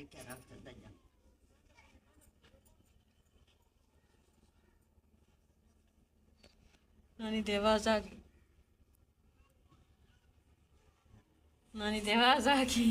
लेके रखते दज्जा नानी देवाज आ गई नानी देवाज आ गई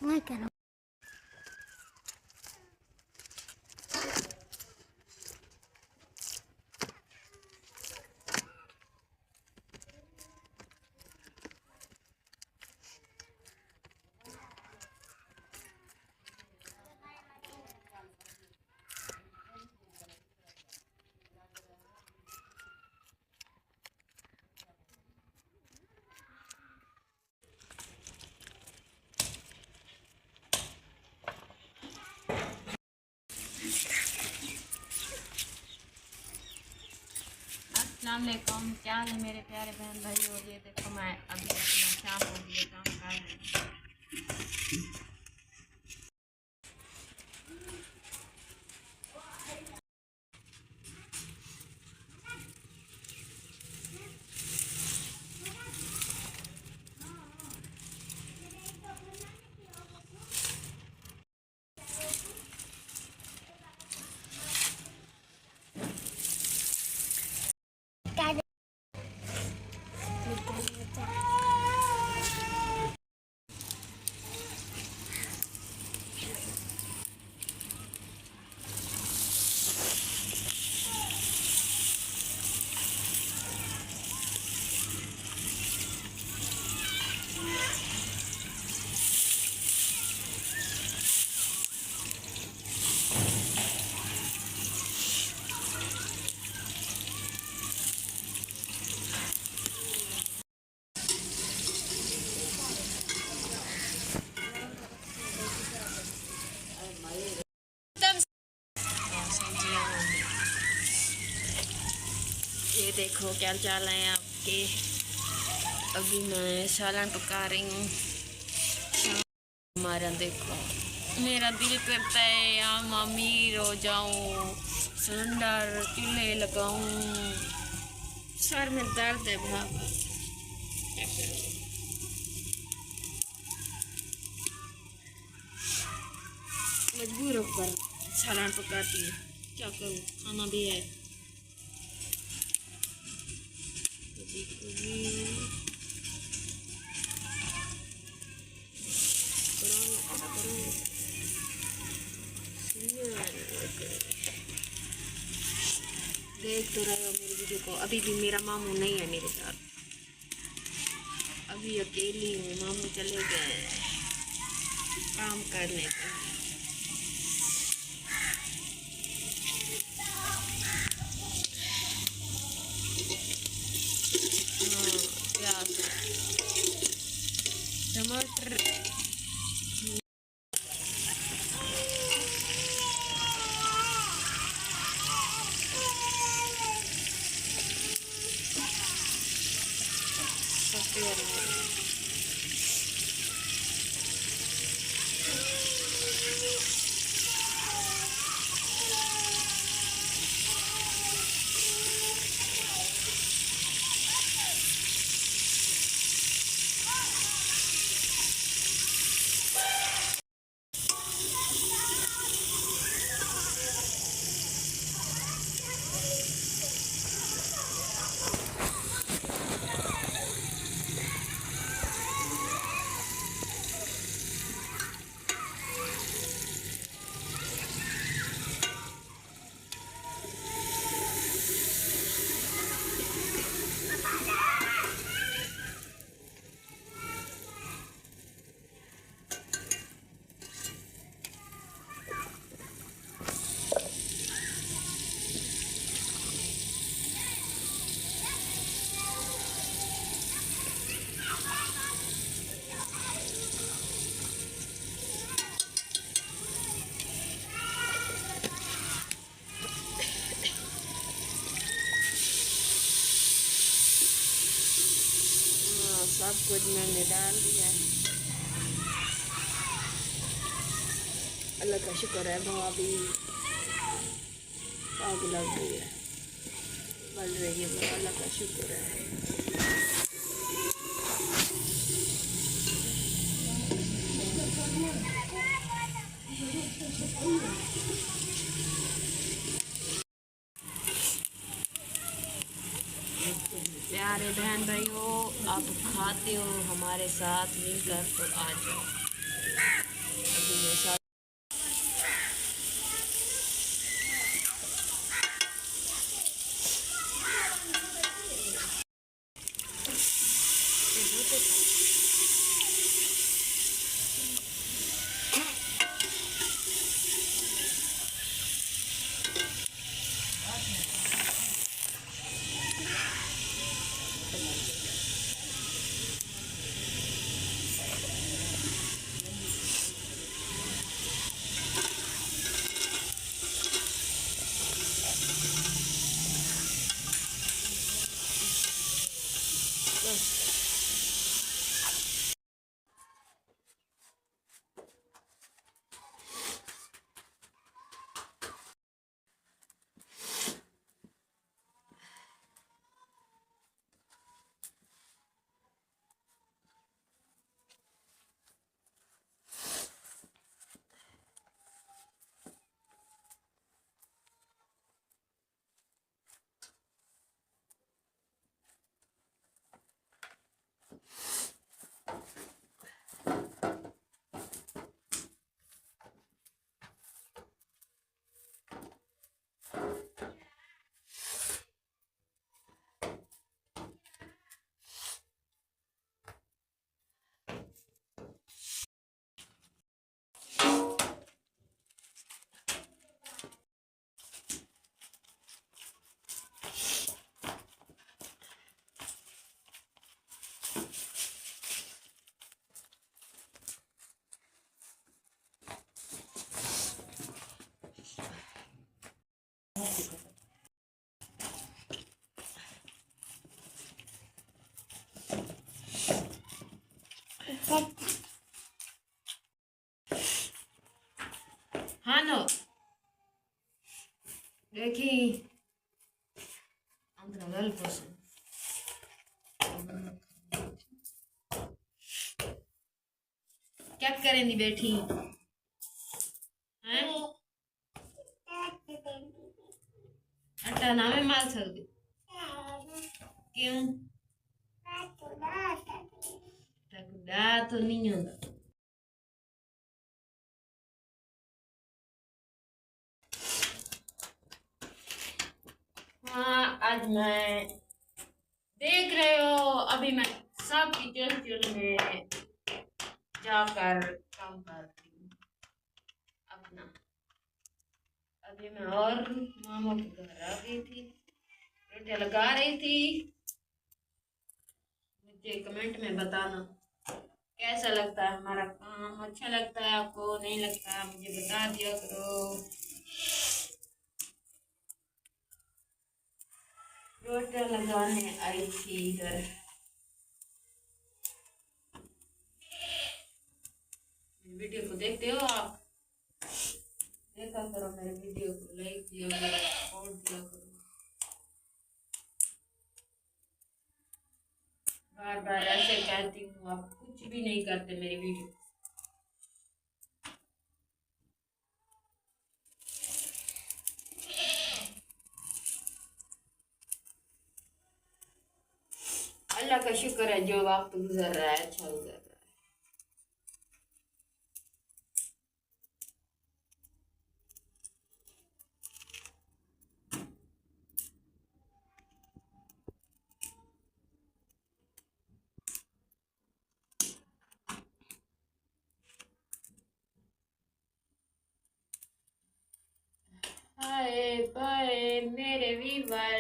Muy caro. अस्सलामुअलैकुम, क्या हाल है मेरे प्यारे बहन भाई। और ये देखो मैं अभी अपना शाम हो गया काम कर रही हूँ। ये देखो क्या चाल है आपके। अभी मैं सालन पका रही हूँ। हमारा देखो मेरा दिल करता है या अमीर हो जाऊँ, सिलेंडर चूल्हे लगाऊँ। सर में दर्द है बाबा, मजबूर होकर सालन पकाती हूँ। क्या करूँ, खाना भी है। देख तो रहे हो मेरी वीडियो को। अभी भी मेरा मामू नहीं है मेरे साथ, अभी अकेली हूँ। मामू चले गए काम करने के लिए। हाँ, प्याज टमाटर सब कुछ मैंने डाल दिया है। अल्लाह का शुक्र है भाभी आग लग गई है, बल रही है, अल्लाह का शुक्र है। प्यारे बहन भाइयों, आप खाते हो हमारे साथ मिलकर तो आ जाओ। अभी मेरे साथ हाँ नो देखी अंतराल पसंद क्या करेंगी बैठी हैं? आटा ना में माल सकती क्यों? तो नहीं होगा। हाँ आज मैं देख रहे हो, अभी मैं सब किचन में जाकर काम करती हूँ अपना। अभी मैं और मामा के घर आ गई थी, रोटियां लगा रही थी। मुझे कमेंट में बताना कैसा लगता है हमारा काम? अच्छा लगता है आपको, नहीं लगता है मुझे बता दिया करो। रोटियां लगाने आई थी इधर। वीडियो को देखते हो आप? देखा करो मेरे वीडियो को, लाइक दिया करो, सपोर्ट दिया करो। बार बार ऐसे कहती हूँ, आप कुछ भी नहीं करते मेरी वीडियो। अल्लाह का शुक्र है, जो वक्त गुजर रहा है अच्छा गुजर रहा है। हाय बाय मेरे वीवर,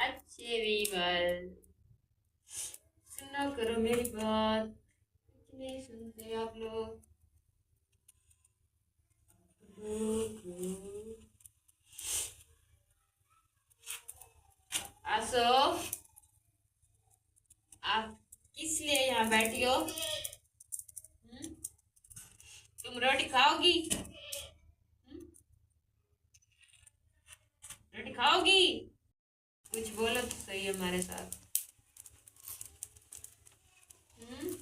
अच्छे वीवर, सुना करो मेरी बात, कुछ नहीं सुनते आप लोग। आसो, आप किस लिए यहाँ बैठी हो? तुम रोटी खाओगी? रोटी खाओगी? कुछ बोलो तो सही हमारे साथ। हम्म?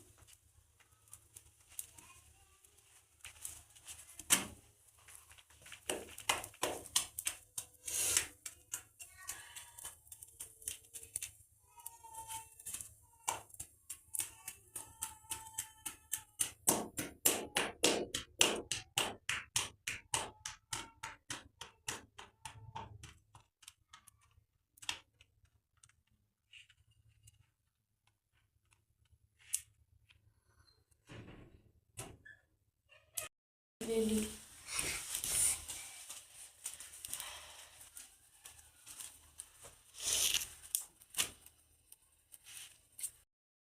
ले ली।